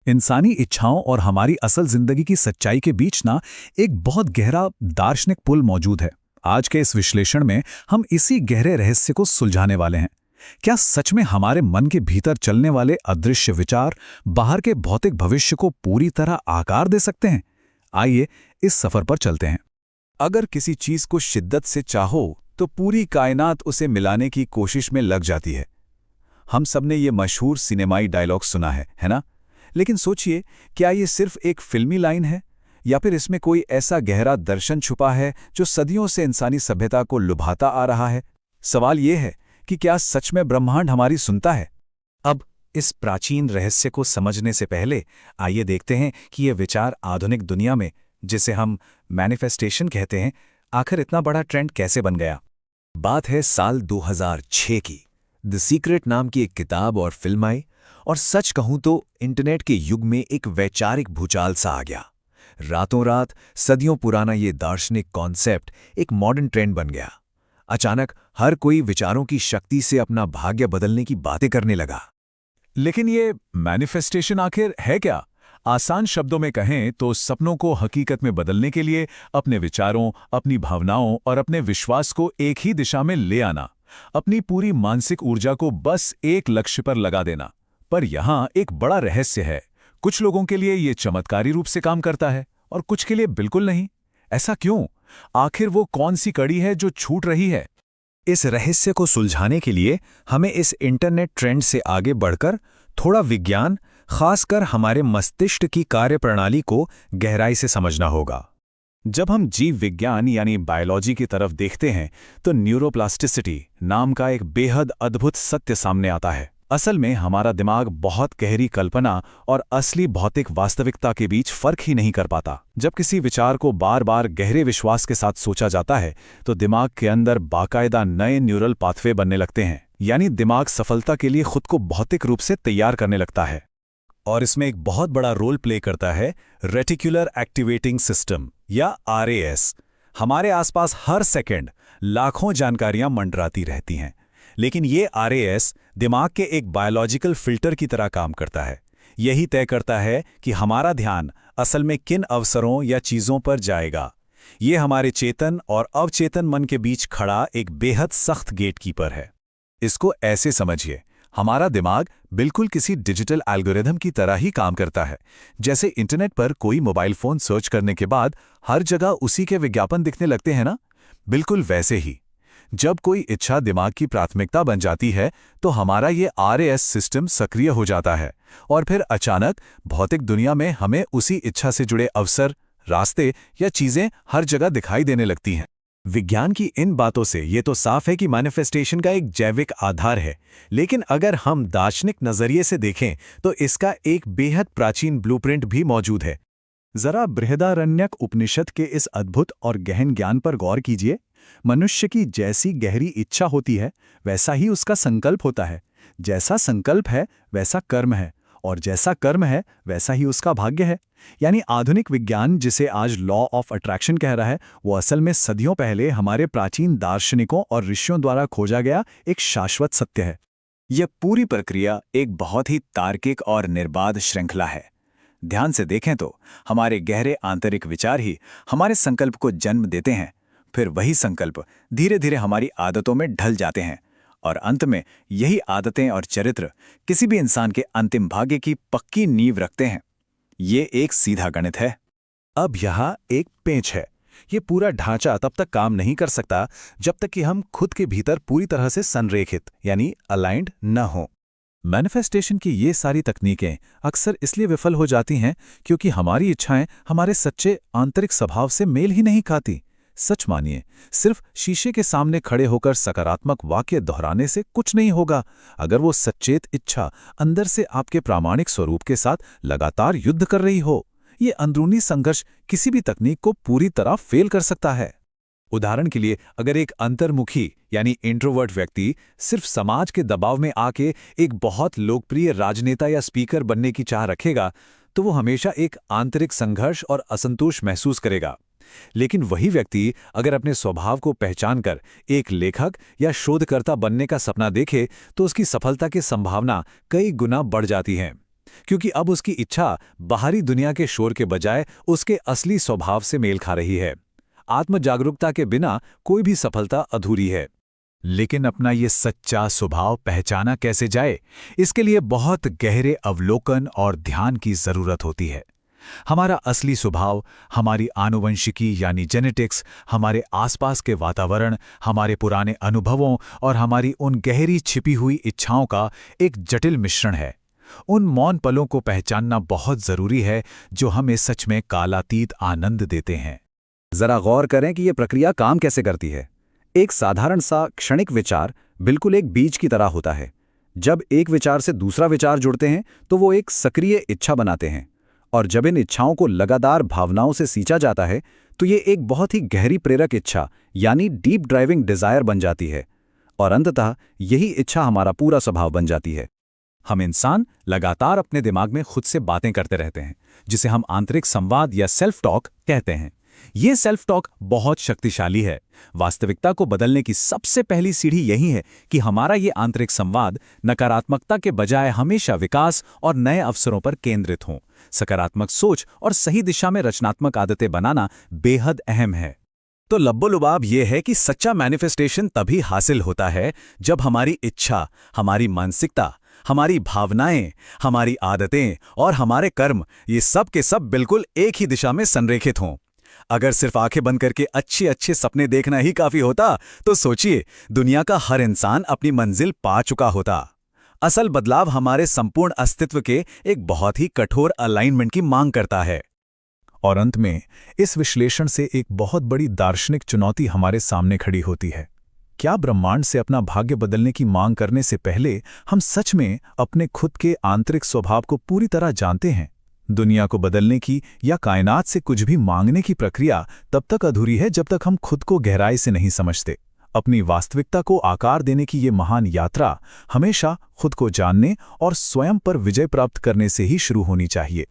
इंसानी इच्छाओं और हमारी असल जिंदगी की सच्चाई के बीच ना एक बहुत गहरा दार्शनिक पुल मौजूद है। आज के इस विश्लेषण में हम इसी गहरे रहस्य को सुलझाने वाले हैं। क्या सच में हमारे मन के भीतर चलने वाले अदृश्य विचार बाहर के भौतिक भविष्य को पूरी तरह आकार दे सकते हैं? आइए इस सफर पर चलते हैं। अगर किसी चीज को शिद्दत से चाहो तो पूरी कायनात उसे मिलाने की कोशिश में लग जाती है। हम सबने ये मशहूर सिनेमाई डायलॉग सुना है ना? लेकिन सोचिए, क्या ये सिर्फ एक फिल्मी लाइन है या फिर इसमें कोई ऐसा गहरा दर्शन छुपा है जो सदियों से इंसानी सभ्यता को लुभाता आ रहा है? सवाल ये है कि क्या सच में ब्रह्मांड हमारी सुनता है? अब इस प्राचीन रहस्य को समझने से पहले आइए देखते हैं कि यह विचार आधुनिक दुनिया में, जिसे हम मैनिफेस्टेशन कहते हैं, आखिर इतना बड़ा ट्रेंड कैसे बन गया। बात है साल 2006 की। द सीक्रेट नाम की एक किताब और फिल्म आई, और सच कहूं तो इंटरनेट के युग में एक वैचारिक भूचाल सा आ गया। रातों रात सदियों पुराना ये दार्शनिक कॉन्सेप्ट एक मॉडर्न ट्रेंड बन गया। अचानक हर कोई विचारों की शक्ति से अपना भाग्य बदलने की बातें करने लगा। लेकिन ये मैनिफेस्टेशन आखिर है क्या? आसान शब्दों में कहें तो सपनों को हकीकत में बदलने के लिए अपने विचारों, अपनी भावनाओं और अपने विश्वास को एक ही दिशा में ले आना, अपनी पूरी मानसिक ऊर्जा को बस एक लक्ष्य पर लगा देना। पर यहाँ एक बड़ा रहस्य है। कुछ लोगों के लिए ये चमत्कारी रूप से काम करता है और कुछ के लिए बिल्कुल नहीं। ऐसा क्यों? आखिर वो कौन सी कड़ी है जो छूट रही है? इस रहस्य को सुलझाने के लिए हमें इस इंटरनेट ट्रेंड से आगे बढ़कर थोड़ा विज्ञान, खासकर हमारे मस्तिष्क की कार्यप्रणाली को गहराई से समझना होगा। जब हम जीव विज्ञान यानी बायोलॉजी की तरफ देखते हैं तो न्यूरोप्लास्टिसिटी नाम का एक बेहद अद्भुत सत्य सामने आता है। असल में हमारा दिमाग बहुत गहरी कल्पना और असली भौतिक वास्तविकता के बीच फर्क ही नहीं कर पाता। जब किसी विचार को बार बार गहरे विश्वास के साथ सोचा जाता है तो दिमाग के अंदर बाकायदा नए न्यूरल पाथवे बनने लगते हैं, यानी दिमाग सफलता के लिए खुद को भौतिक रूप से तैयार करने लगता है। और इसमें एक बहुत बड़ा रोल प्ले करता है रेटिकुलर एक्टिवेटिंग सिस्टम या RAS। हमारे आसपास हर सेकंड लाखों जानकारियां मंडराती रहती हैं, लेकिन ये RAS दिमाग के एक बायोलॉजिकल फिल्टर की तरह काम करता है। यही तय करता है कि हमारा ध्यान असल में किन अवसरों या चीज़ों पर जाएगा। ये हमारे चेतन और अवचेतन मन के बीच खड़ा एक बेहद सख्त गेटकीपर है। इसको ऐसे समझिए, हमारा दिमाग बिल्कुल किसी डिजिटल एल्गोरिथम की तरह ही काम करता है। जैसे इंटरनेट पर कोई मोबाइल फ़ोन सर्च करने के बाद हर जगह उसी के विज्ञापन दिखने लगते हैं ना, बिल्कुल वैसे ही जब कोई इच्छा दिमाग की प्राथमिकता बन जाती है तो हमारा ये RAS सिस्टम सक्रिय हो जाता है और फिर अचानक भौतिक दुनिया में हमें उसी इच्छा से जुड़े अवसर, रास्ते या चीज़ें हर जगह दिखाई देने लगती हैं। विज्ञान की इन बातों से ये तो साफ है कि मैनिफेस्टेशन का एक जैविक आधार है, लेकिन अगर हम दार्शनिक नजरिए से देखें तो इसका एक बेहद प्राचीन ब्लूप्रिंट भी मौजूद है। जरा बृहदारण्यक उपनिषद के इस अद्भुत और गहन ज्ञान पर गौर कीजिए। मनुष्य की जैसी गहरी इच्छा होती है वैसा ही उसका संकल्प होता है। जैसा संकल्प है वैसा कर्म है, और जैसा कर्म है वैसा ही उसका भाग्य है। यानी आधुनिक विज्ञान, जिसे आज लॉ ऑफ अट्रैक्शन कह रहा है, वो असल में सदियों पहले हमारे प्राचीन दार्शनिकों और ऋषियों द्वारा खोजा गया एक शाश्वत सत्य है। यह पूरी प्रक्रिया एक बहुत ही तार्किक और निर्बाध श्रृंखला है। ध्यान से देखें तो हमारे गहरे आंतरिक विचार ही हमारे संकल्प को जन्म देते हैं। फिर वही संकल्प धीरे धीरे हमारी आदतों में ढल जाते हैं, और अंत में यही आदतें और चरित्र किसी भी इंसान के अंतिम भाग्य की पक्की नींव रखते हैं। ये एक सीधा गणित है। अब यहाँ एक पेंच है। ये पूरा ढांचा तब तक काम नहीं कर सकता जब तक कि हम खुद के भीतर पूरी तरह से संरेखित यानी अलाइंड न हों। मैनिफेस्टेशन की ये सारी तकनीकें अक्सर इसलिए विफल हो जाती हैं क्योंकि हमारी इच्छाएं हमारे सच्चे आंतरिक स्वभाव से मेल ही नहीं खाती। सच मानिए, सिर्फ शीशे के सामने खड़े होकर सकारात्मक वाक्य दोहराने से कुछ नहीं होगा अगर वो सच्चेत इच्छा अंदर से आपके प्रामाणिक स्वरूप के साथ लगातार युद्ध कर रही हो। ये अंदरूनी संघर्ष किसी भी तकनीक को पूरी तरह फेल कर सकता है। उदाहरण के लिए, अगर एक अंतर्मुखी यानी इंट्रोवर्ट व्यक्ति सिर्फ समाज के दबाव में आके एक बहुत लोकप्रिय राजनेता या स्पीकर बनने की चाह रखेगा तो वो हमेशा एक आंतरिक संघर्ष और असंतोष महसूस करेगा। लेकिन वही व्यक्ति अगर अपने स्वभाव को पहचानकर एक लेखक या शोधकर्ता बनने का सपना देखे तो उसकी सफलता की संभावना कई गुना बढ़ जाती है। क्योंकि अब उसकी इच्छा बाहरी दुनिया के शोर के बजाय उसके असली स्वभाव से मेल खा रही है। आत्म जागरूकता के बिना कोई भी सफलता अधूरी है। लेकिन अपना ये सच्चा स्वभाव पहचाना कैसे जाए, इसके लिए बहुत गहरे अवलोकन और ध्यान की जरूरत होती है। हमारा असली स्वभाव, हमारी आनुवंशिकी यानी जेनेटिक्स, हमारे आसपास के वातावरण, हमारे पुराने अनुभवों और हमारी उन गहरी छिपी हुई इच्छाओं का एक जटिल मिश्रण है। उन मौन पलों को पहचानना बहुत जरूरी है जो हमें सच में कालातीत आनंद देते हैं। जरा गौर करें कि यह प्रक्रिया काम कैसे करती है। एक साधारण सा क्षणिक विचार बिल्कुल एक बीज की तरह होता है। जब एक विचार से दूसरा विचार जुड़ते हैं तो वो एक सक्रिय इच्छा बनाते हैं, और जब इन इच्छाओं को लगातार भावनाओं से सींचा जाता है तो ये एक बहुत ही गहरी प्रेरक इच्छा यानी डीप ड्राइविंग डिजायर बन जाती है, और अंततः यही इच्छा हमारा पूरा स्वभाव बन जाती है। हम इंसान लगातार अपने दिमाग में खुद से बातें करते रहते हैं, जिसे हम आंतरिक संवाद या सेल्फ टॉक कहते हैं। ये सेल्फ टॉक बहुत शक्तिशाली है। वास्तविकता को बदलने की सबसे पहली सीढ़ी यही है कि हमारा ये आंतरिक संवाद नकारात्मकता के बजाय हमेशा विकास और नए अवसरों पर केंद्रित हो। सकारात्मक सोच और सही दिशा में रचनात्मक आदतें बनाना बेहद अहम है। तो लब्बो-लुबाब ये है कि सच्चा मैनिफेस्टेशन तभी हासिल होता है जब हमारी इच्छा, हमारी मानसिकता, हमारी भावनाएं, हमारी आदतें और हमारे कर्म ये सब के सब बिल्कुल एक ही दिशा में संरेखित हों। अगर सिर्फ आंखें बंद करके अच्छे अच्छे सपने देखना ही काफी होता तो सोचिए, दुनिया का हर इंसान अपनी मंजिल पा चुका होता। असल बदलाव हमारे संपूर्ण अस्तित्व के एक बहुत ही कठोर अलाइनमेंट की मांग करता है। और अंत में इस विश्लेषण से एक बहुत बड़ी दार्शनिक चुनौती हमारे सामने खड़ी होती है। क्या ब्रह्मांड से अपना भाग्य बदलने की मांग करने से पहले हम सच में अपने खुद के आंतरिक स्वभाव को पूरी तरह जानते हैं? दुनिया को बदलने की या कायनात से कुछ भी मांगने की प्रक्रिया तब तक अधूरी है जब तक हम खुद को गहराई से नहीं समझते। अपनी वास्तविकता को आकार देने की ये महान यात्रा हमेशा खुद को जानने और स्वयं पर विजय प्राप्त करने से ही शुरू होनी चाहिए।